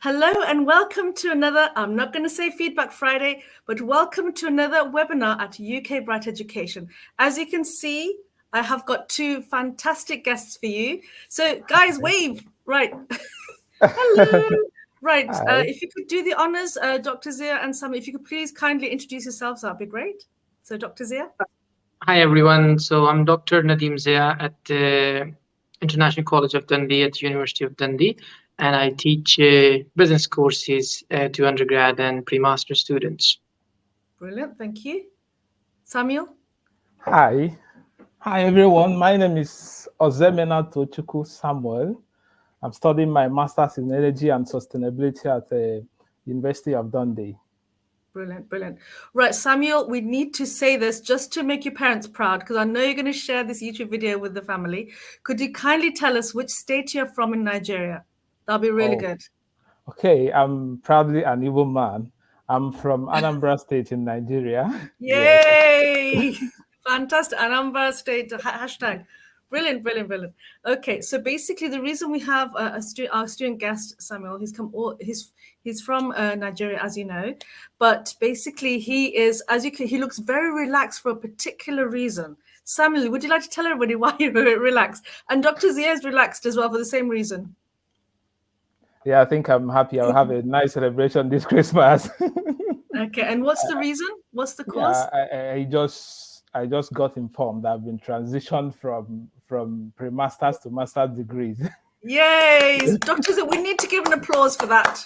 Hello and welcome to another, I'm not going to say Feedback Friday, but welcome to another webinar at UK Bright Education. As you can see, I have got two fantastic guests for you. So guys, wave. Right. Hello. Right. If you could do the honors, Dr. Zia and Sam, if you could please kindly introduce yourselves, that'd be great. So Dr. Zia. Hi, everyone. So I'm Dr. Nadeem Zia at the International College of Dundee at the University of Dundee, and I teach business courses to undergrad and pre-master students. Brilliant. Thank you. Samuel. Hi. Hi, everyone. My name is Ozoemena Tochukwu Samuel. I'm studying my Master's in Energy and Sustainability at the University of Dundee. Brilliant, brilliant. Right, Samuel, we need to say this just to make your parents proud, because I know you're going to share this YouTube video with the family. Could you kindly tell us which state you're from in Nigeria? That'll be really good. Okay, I'm proudly an Igbo man. I'm from Anambra State in Nigeria. Yay! Yes. Fantastic. Anambra State, hashtag. Brilliant, brilliant, brilliant. Okay, so basically the reason we have our student guest, Samuel, he's from Nigeria, as you know, but basically he looks very relaxed for a particular reason. Samuel, would you like to tell everybody why you're relaxed? And Dr. Zia is relaxed as well for the same reason. Yeah, I think I'm happy. I'll have a nice celebration this Christmas. Okay, and what's the reason? What's the cause? Yeah, I just got informed that I've been transitioned from pre-masters to master's degrees. Yay! Dr. Zia, we need to give an applause for that.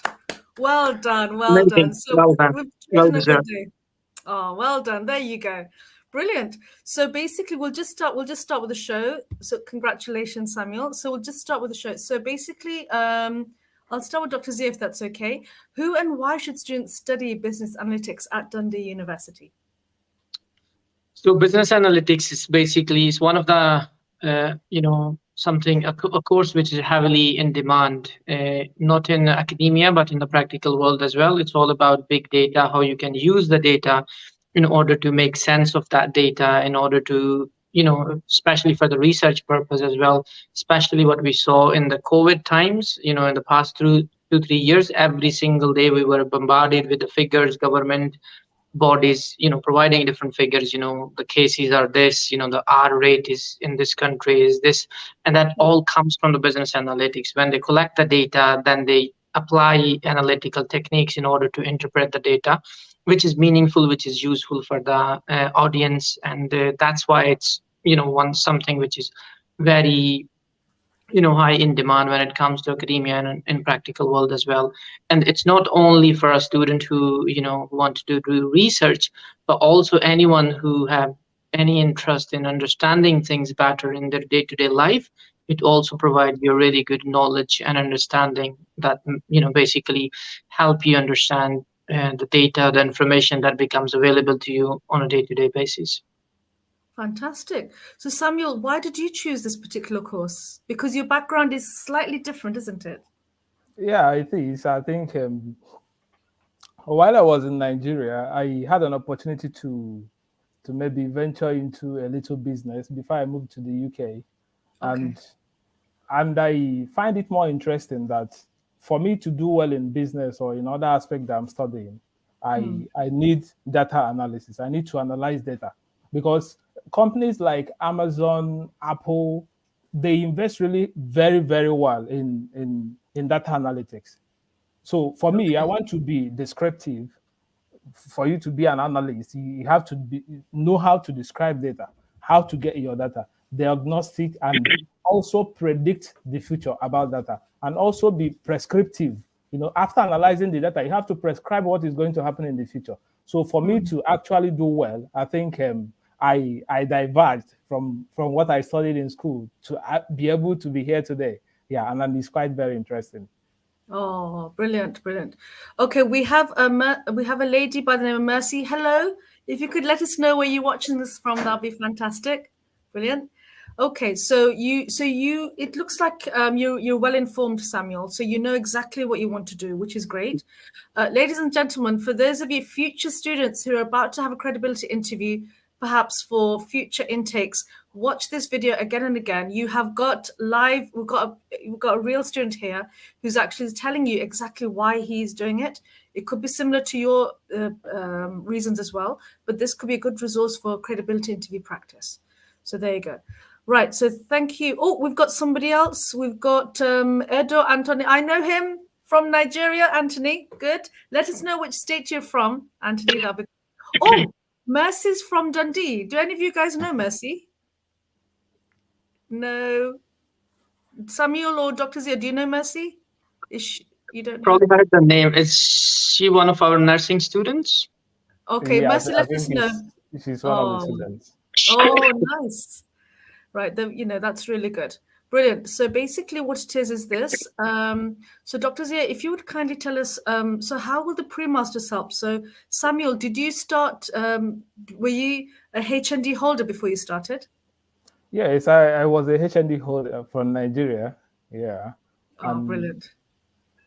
Well done, well done. So well done. Well done. Oh, well done. There you go. Brilliant. So basically, we'll just start with the show. So congratulations, Samuel. So we'll just start with the show. So basically, I'll start with Dr. Zia, if that's okay. Who and why should students study business analytics at Dundee University? So business analytics is one of the, a course which is heavily in demand, not in academia, but in the practical world as well. It's all about big data, how you can use the data in order to make sense of that data, in order to, especially for the research purpose as well, especially what we saw in the COVID times, in the past 2-3 years, every single day we were bombarded with the figures, government bodies, providing different figures, the cases are this, the R rate is in this country is this, and that all comes from the business analytics. When they collect the data, then they apply analytical techniques in order to interpret the data, which is meaningful, which is useful for the audience. And that's why it's, something which is very, high in demand when it comes to academia and in practical world as well. And it's not only for a student who, want to do research, but also anyone who have any interest in understanding things better in their day-to-day life. It also provides you really good knowledge and understanding that, basically help you understand the data, the information that becomes available to you on a day-to-day basis. Fantastic. So Samuel, why did you choose this particular course? Because your background is slightly different, isn't it? Yeah, it is. I think while I was in Nigeria, I had an opportunity to maybe venture into a little business before I moved to the UK. Okay. And I find it more interesting that for me to do well in business or in other aspects that I'm studying, I need data analysis. I need to analyze data, because companies like Amazon, Apple, they invest really very, very well in data analytics. So for me, I want to be descriptive. For you to be an analyst, you have to know how to describe data, how to get your data, diagnostic, and also predict the future about data, and also be prescriptive. After analyzing the data, you have to prescribe what is going to happen in the future. So for me to actually do well, I think I diverged from what I studied in school to be able to be here today. Yeah, and it's quite very interesting. Oh, brilliant, brilliant. Okay, we have a lady by the name of Mercy. Hello. If you could let us know where you're watching this from, that'd be fantastic. Brilliant. Okay, so it looks like you're well informed, Samuel. So you know exactly what you want to do, which is great. Ladies and gentlemen, for those of you future students who are about to have a credibility interview, perhaps for future intakes, watch this video again and again. You have got live, we've got a real student here who's actually telling you exactly why he's doing it. It could be similar to your reasons as well, but this could be a good resource for credibility interview practice. So there you go. Right, so thank you. Oh, we've got somebody else. We've got Edo Anthony. I know him from Nigeria, Anthony. Good. Let us know which state you're from, Anthony. That'll be... Oh, Mercy's from Dundee. Do any of you guys know Mercy? No. Samuel or Dr. Zia, do you know Mercy? You don't know? Probably heard the name. Is she one of our nursing students? Okay, Yeah, Mercy, I let think us know. she's one of the students. Oh, nice. Right, that's really good. Brilliant. So basically what it is this. So Dr. Zia, if you would kindly tell us, so how will the pre-masters help? So Samuel, did you start, were you a HND holder before you started? Yes, I was a HND holder from Nigeria. Yeah. Oh, brilliant.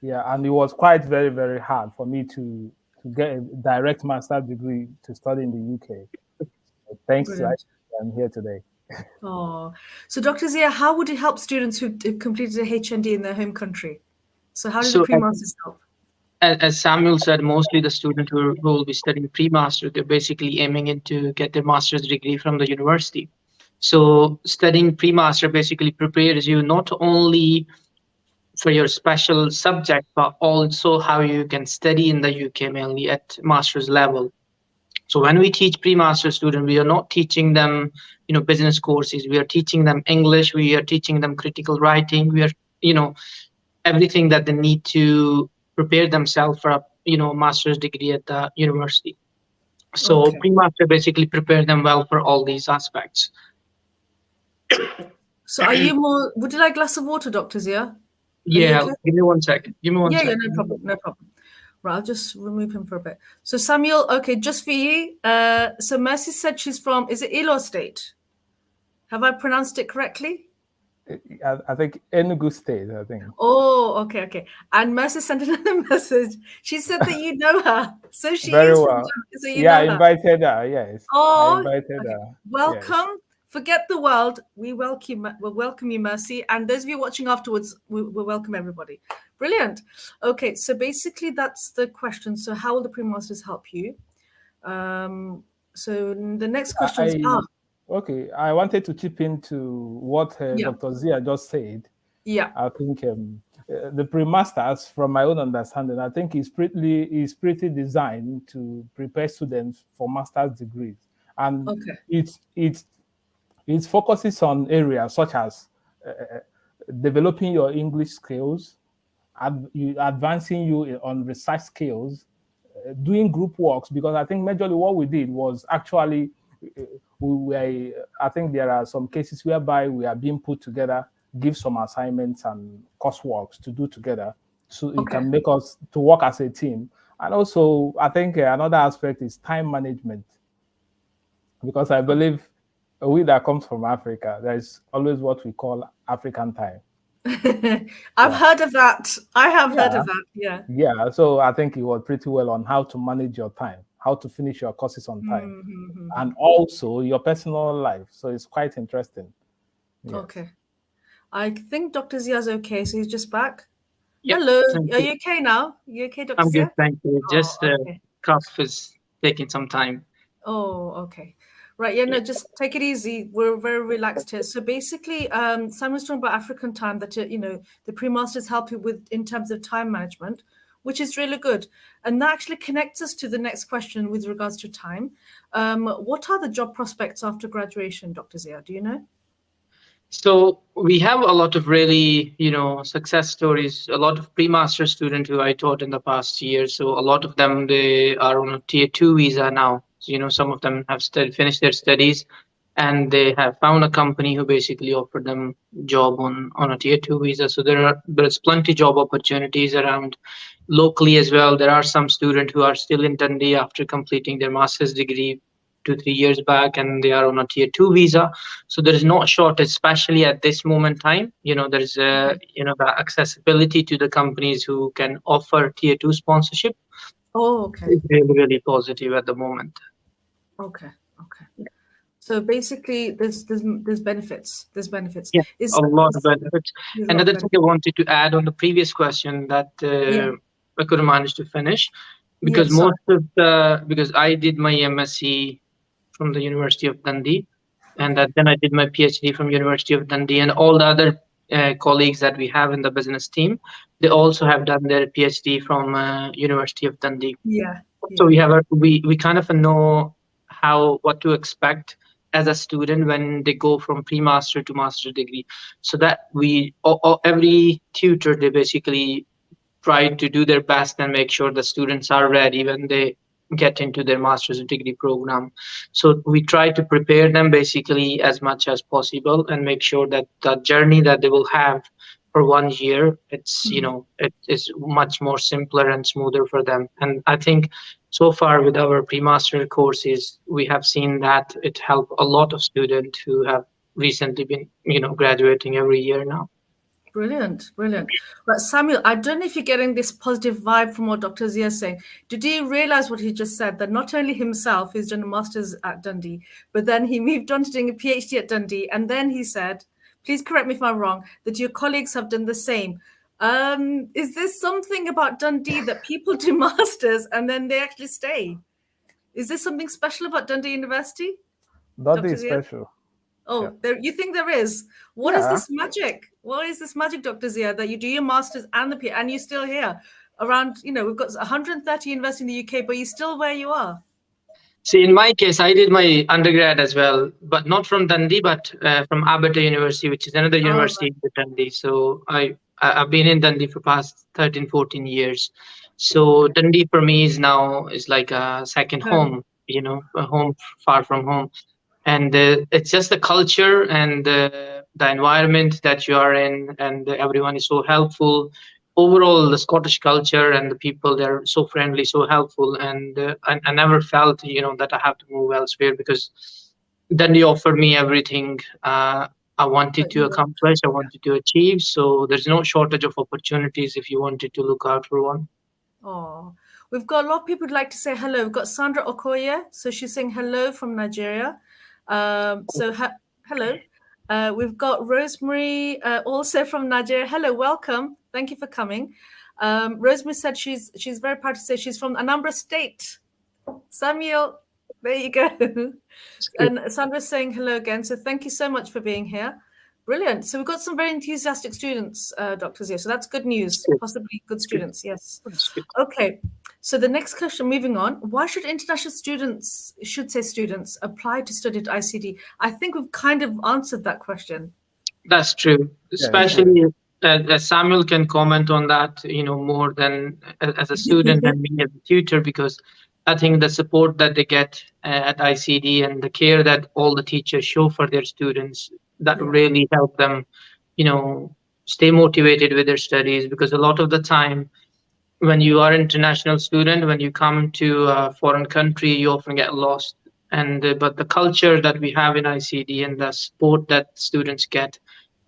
Yeah, and it was quite very, very hard for me to get a direct master's degree to study in the UK. Thanks Brilliant. to I'm here today. Oh, so Dr. Zia, how would it help students who completed a HND in their home country? So how does the pre-masters help? As Samuel said, mostly the student who will be studying pre-master, they're basically aiming into get their master's degree from the university. So studying pre-master basically prepares you not only for your special subject, but also how you can study in the UK, mainly at master's level. So when we teach pre-master students, we are not teaching them, business courses. We are teaching them English. We are teaching them critical writing. We are, everything that they need to prepare themselves for a, master's degree at the university. So pre-master basically prepare them well for all these aspects. So would you like a glass of water, Dr. Zia? Yeah, give me 1 second. Yeah, no problem. Right, I'll just remove him for a bit. So Samuel, okay, just for you. So Mercy said she's from, is it Ilo State? Have I pronounced it correctly? I think Enugu State, I think. Oh, okay. And Mercy sent another message. She said that you know her. So she Very is well. So I invited her, yes. Oh, I invited her. Welcome. Yes. Forget the world. We'll welcome you, Mercy. And those of you watching afterwards, we'll welcome everybody. Brilliant. Okay, so basically that's the question. So how will the pre-masters help you? So the next questions are... Okay, I wanted to chip into what Dr. Zia just said. Yeah. I think the pre-masters, from my own understanding, I think is pretty designed to prepare students for master's degrees. And it focuses on areas such as developing your English skills, advancing you on research skills, doing group works, because I think majorly what we did was actually, I think there are some cases whereby we are being put together, give some assignments and coursework to do together, so it can make us to work as a team. And also, I think another aspect is time management, because I believe we that comes from Africa, there is always what we call African time. I've heard of that. I have heard of that. Yeah. So I think it was pretty well on how to manage your time, how to finish your courses on time, and also your personal life. So it's quite interesting. Yes. Okay. I think Dr. Zia's okay. So he's just back. Yep. Hello. Are you okay now? You okay, Dr. Zia? I'm good, thank you. Just cough is taking some time. Oh, okay. Right, yeah, no, just take it easy. We're very relaxed here. So basically, Simon's talking about African time that, the pre-masters help you with in terms of time management, which is really good. And that actually connects us to the next question with regards to time. What are the job prospects after graduation, Dr. Zia? Do you know? So we have a lot of really, success stories, a lot of pre-master students who I taught in the past year. So a lot of them, they are on a tier 2 visa now. So, some of them have finished their studies and they have found a company who basically offered them job on a tier 2 visa. So there's plenty job opportunities around locally as well. There are some students who are still in Dundee after completing their master's degree 2-3 years back, and they are on a tier 2 visa. So there is no shortage, especially at this moment in time. There's the accessibility to the companies who can offer tier 2 sponsorship. Oh, okay. It's really, really positive at the moment. Okay. So basically, there's benefits. There's benefits. Yeah, a lot of benefits. There's a lot of Another thing I wanted to add on the previous question that I couldn't manage to finish, because because I did my MSc from the University of Dundee, and then I did my PhD from University of Dundee, and all the other colleagues that we have in the business team, they also have done their PhD from University of Dundee. So we kind of know what to expect as a student when they go from pre-master to master degree. So that every tutor, they basically try to do their best and make sure the students are ready when they get into their master's degree program. So we try to prepare them basically as much as possible and make sure that the journey that they will have for 1 year, it's it is much more simpler and smoother for them. And I think so far with our pre-master courses, we have seen that it helped a lot of students who have recently been graduating every year now. Brilliant. But Samuel, I don't know if you're getting this positive vibe from what Dr. Zia is saying. Did he realize what he just said, that not only himself, he's done a master's at Dundee, but then he moved on to doing a PhD at Dundee, and then he said, please correct me if I'm wrong, that your colleagues have done the same. Is there something about Dundee that people do masters and then they actually stay? Is there something special about Dundee University? Dundee is special. Oh, you think there is? What is this magic? What is this magic, Dr. Zia, that you do your masters and and you're still here? Around, we've got 130 universities in the UK, but you're still where you are. See, in my case, I did my undergrad as well, but not from Dundee, but from Aberdeen University, which is another university in Dundee. So I've been in Dundee for past 13, 14 years. So Dundee for me is like a second home, a home far from home. And it's just the culture and the environment that you are in, and everyone is so helpful. Overall, the Scottish culture and the people, they're so friendly, so helpful. And I never felt, that I have to move elsewhere, because Dundee offered me everything I wanted to accomplish, I wanted to achieve. So there's no shortage of opportunities if you wanted to look out for one. Oh, we've got a lot of people who'd like to say hello. We've got Sandra Okoye. So she's saying hello from Nigeria. Hello. We've got Rosemary also from Nigeria. Hello, welcome. Thank you for coming. Rosemary said she's very proud to say she's from Anambra State. Samuel, there you go. And Sandra's saying hello again. So thank you so much for being here. Brilliant. So we've got some very enthusiastic students, Dr. Zia. So that's good news. Possibly good students. Yes. Okay. So the next question, moving on. Why should international students, apply to study at ICD? I think we've kind of answered that question. That's true. Especially Samuel can comment on that, more than as a student and me as a tutor, because I think the support that they get at ICD and the care that all the teachers show for their students, that really help them, stay motivated with their studies. Because a lot of the time, when you are an international student, when you come to a foreign country, you often get lost. But the culture that we have in ICD and the support that students get,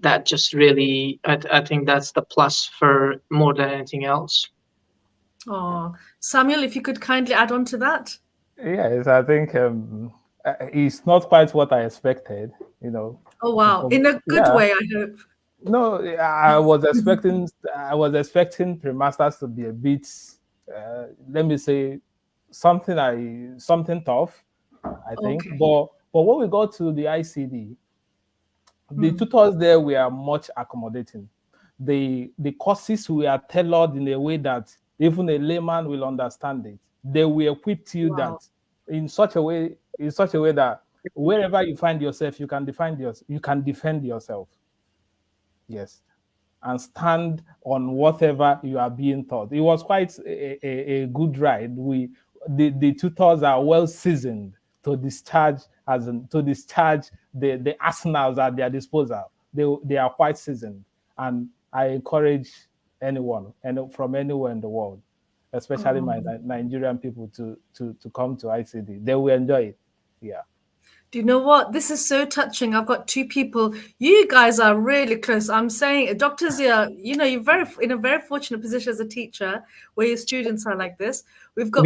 that just really, I think that's the plus for more than anything else. Oh, Samuel, if you could kindly add on to that. Yes, I think it's not quite what I expected, Oh wow, in a good way, I hope. No, I was expecting pre-masters to be a bit, let me say, something tough, I think. Okay. But when we got to the ICD, the tutors there were much accommodating. The courses were tailored in a way that even a layman will understand it. They will equip you that in such a way that wherever you find yourself, you can defend yourself. Yes, and stand on whatever you are being taught. It was quite a good ride. The tutors are well seasoned to discharge the arsenals at their disposal. They are quite seasoned, and I encourage anyone from anywhere in the world, especially my Nigerian people, to come to ICD. They will enjoy it. Yeah. Do you know what? This is so touching. I've got two people. You guys are really close. I'm saying, Dr. Zia, you're in a very fortunate position as a teacher where your students are like this. We've got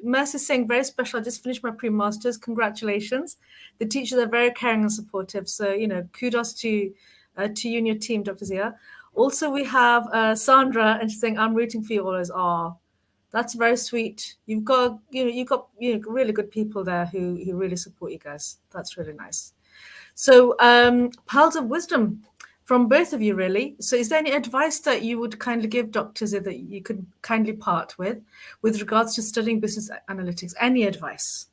Mercy is saying, very special. I just finished my pre-masters. Congratulations. The teachers are very caring and supportive. So, kudos to you and your team, Dr. Zia. Also, we have Sandra, and she's saying, I'm rooting for you always. Oh, that's very sweet. You've got really good people there who really support you guys. That's really nice. So, pearls of wisdom from both of you, really. So is there any advice that you would kindly give Dr. Zia that you could kindly part with regards to studying business analytics? Any advice?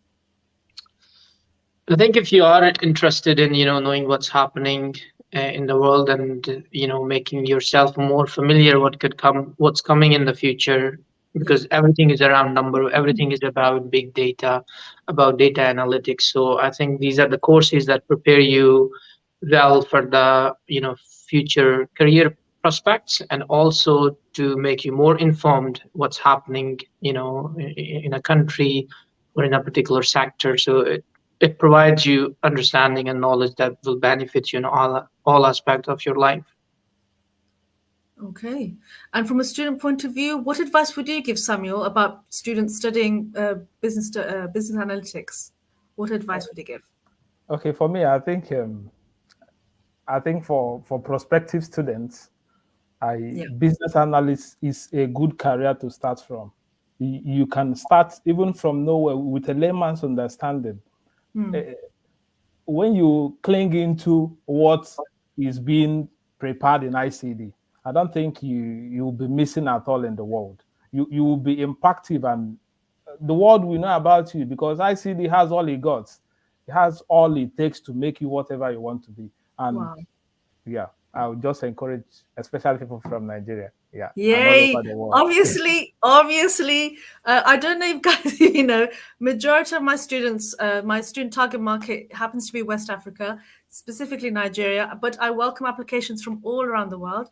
I think if you are interested in, knowing what's happening in the world and, making yourself more familiar what's coming in the future, because everything is around number, everything is about big data, about data analytics. So I think these are the courses that prepare you well for the, future career prospects, and also to make you more informed what's happening, in a country or in a particular sector. So it provides you understanding and knowledge that will benefit you in all aspects of your life. Okay. And from a student point of view, what advice would you give, Samuel, about students studying business analytics? What advice would you give? Okay, for me, I think for prospective students, business analyst is a good career to start from. You can start even from nowhere with a layman's understanding. When you cling into what is being prepared in ICD, I don't think you will be missing at all in the world. You will be impactful, and the world will know about you because ICD has all it got. It has all it takes to make you whatever you want to be. And wow. Yeah, I would just encourage, especially people from Nigeria. Yeah. Yay! Obviously, I don't know if guys, majority of my students, my student target market happens to be West Africa, specifically Nigeria, but I welcome applications from all around the world.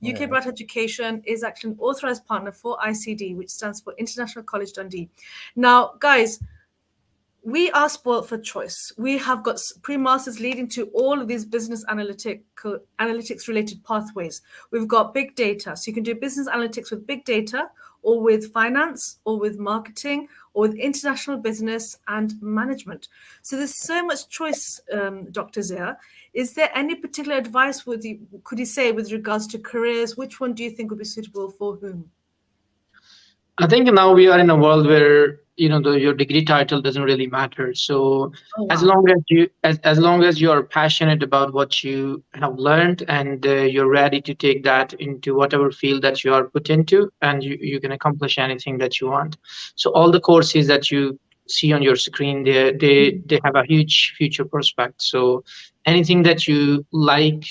UK Bright Education is actually an authorized partner for ICD, which stands for International College Dundee. Now, guys, we are spoiled for choice. We have got pre-masters leading to all of these business analytics related pathways. We've got big data. So you can do business analytics with big data, or with finance, or with marketing, or with international business and management. So there's so much choice, Dr. Zia. Is there any particular advice could you say with regards to careers? Which one do you think would be suitable for whom? I think now we are in a world where your degree title doesn't really matter. So as long as you are passionate about what you have learned, and you're ready to take that into whatever field that you are put into, and you can accomplish anything that you want. So all the courses that you see on your screen, they have a huge future prospect. So anything that you like,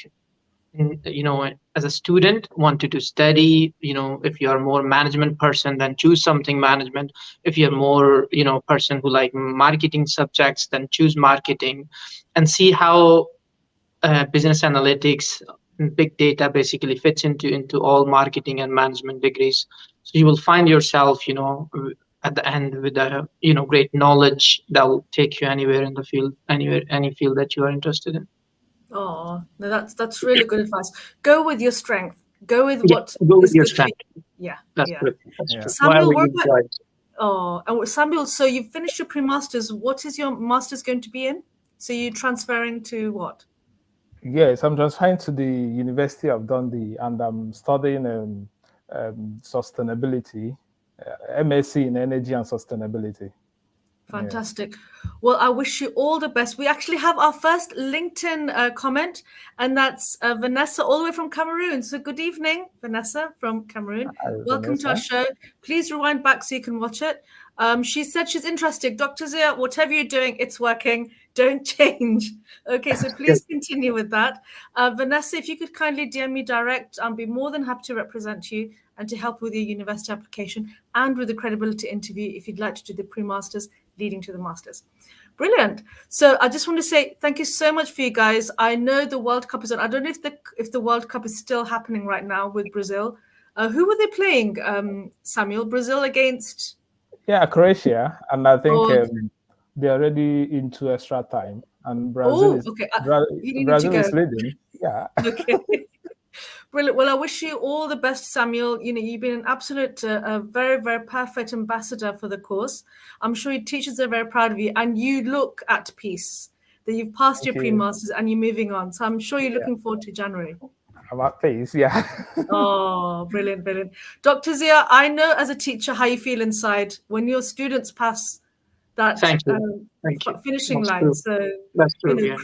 as a student wanted to study, if you are more management person, then choose something management. If you're more person who like marketing subjects, then choose marketing, and see how business analytics and big data basically fits into all marketing and management degrees. So you will find yourself at the end with a great knowledge that will take you anywhere in the field, any field that you are interested in. Oh, no, that's really good advice. Go with your strength. Go with what go with is your good for you. strength. Yeah, that's good. That's true. Samuel, and Samuel, so you finished your pre-masters. What is your master's going to be in? So you're transferring to what? Yes, I'm transferring to the University of Dundee, and I'm studying sustainability, MSc in energy and sustainability. Fantastic. Well, I wish you all the best. We actually have our first LinkedIn comment, and that's Vanessa all the way from Cameroon. So good evening, Vanessa from Cameroon. Welcome to our show. Please rewind back so you can watch it. She said she's interested. Dr. Zia, whatever you're doing, it's working. Don't change. Okay, so please continue with that. Vanessa, if you could kindly DM me direct, I'll be more than happy to represent you and to help with your university application and with the credibility interview if you'd like to do the pre-masters leading to the masters. Brilliant. So I just want to say thank you so much for you guys. I know the World Cup is on. I don't know if the World Cup is still happening right now with Brazil. Who were they playing, Samuel? Brazil against? Yeah, Croatia. And I think they're already into extra time. And Brazil is leading. Yeah. Okay. Brilliant. Well, I wish you all the best, Samuel. You know, you've been an absolute, very, very perfect ambassador for the course. I'm sure your teachers are very proud of you, and you look at peace that you've passed Thank your you. pre-masters and you're moving on. So I'm sure you're Yeah. looking forward to January. I'm at peace, yeah. Oh, brilliant, brilliant. Dr. Zia, I know as a teacher how you feel inside when your students pass that Thank you. Thank you. finishing That's line. true. So, That's true, yeah.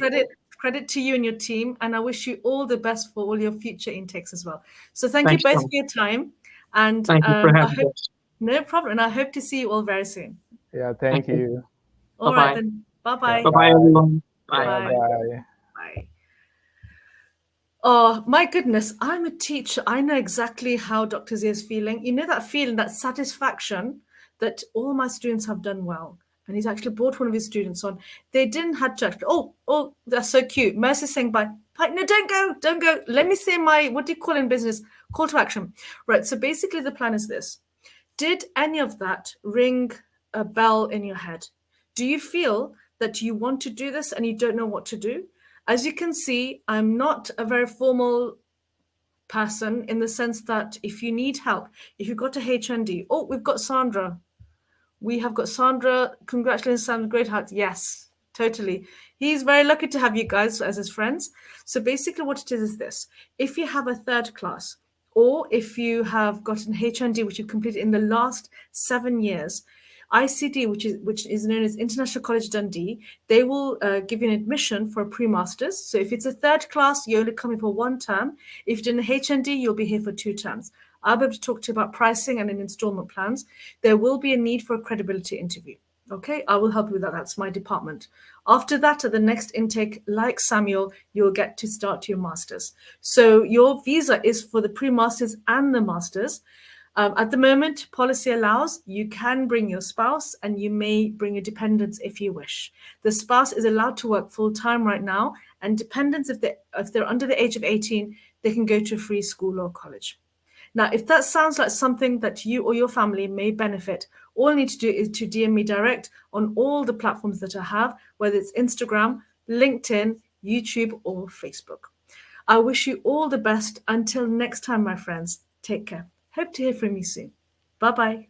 credit to you and your team, and I wish you all the best for all your future intakes as well. So thank Thanks you both so for your time, and Thank you for having us. no problem, and I hope to see you all very soon. Yeah, thank you. All Bye-bye. right then, bye-bye. Bye-bye, everyone. Bye. Yeah, bye. Bye. Oh my goodness, I'm a teacher. I know exactly how Dr. Zia is feeling. You know that feeling, that satisfaction that all my students have done well. And he's actually brought one of his students on. They didn't have to actually, oh, that's so cute. Mercy's saying bye. Bye. No, don't go. Let me say my, what do you call in business? Call to action. Right. So basically the plan is this. Did any of that ring a bell in your head? Do you feel that you want to do this and you don't know what to do? As you can see, I'm not a very formal person in the sense that if you need help, if you've got a HND, we've got Sandra. We have got Sandra. Congratulations, Sam. Great heart. Yes, totally. He's very lucky to have you guys as his friends. So basically what it is this. If you have a third class, or if you have got an HND, which you've completed in the last 7 years, ICD, which is known as International College Dundee, they will give you an admission for a pre-masters. So if it's a third class, you're only coming for 1 term. If you're in a HND, you'll be here for 2 terms. I'll be able to talk to you about pricing and installment plans. There will be a need for a credibility interview. Okay, I will help you with that. That's my department. After that, at the next intake, like Samuel, you'll get to start your masters. So your visa is for the pre-masters and the masters. At the moment, policy allows you can bring your spouse and you may bring your dependents if you wish. The spouse is allowed to work full time right now, and dependents, if they're under the age of 18, they can go to a free school or college. Now, if that sounds like something that you or your family may benefit, all you need to do is to DM me direct on all the platforms that I have, whether it's Instagram, LinkedIn, YouTube, or Facebook. I wish you all the best. Until next time, my friends, take care. Hope to hear from you soon. Bye-bye.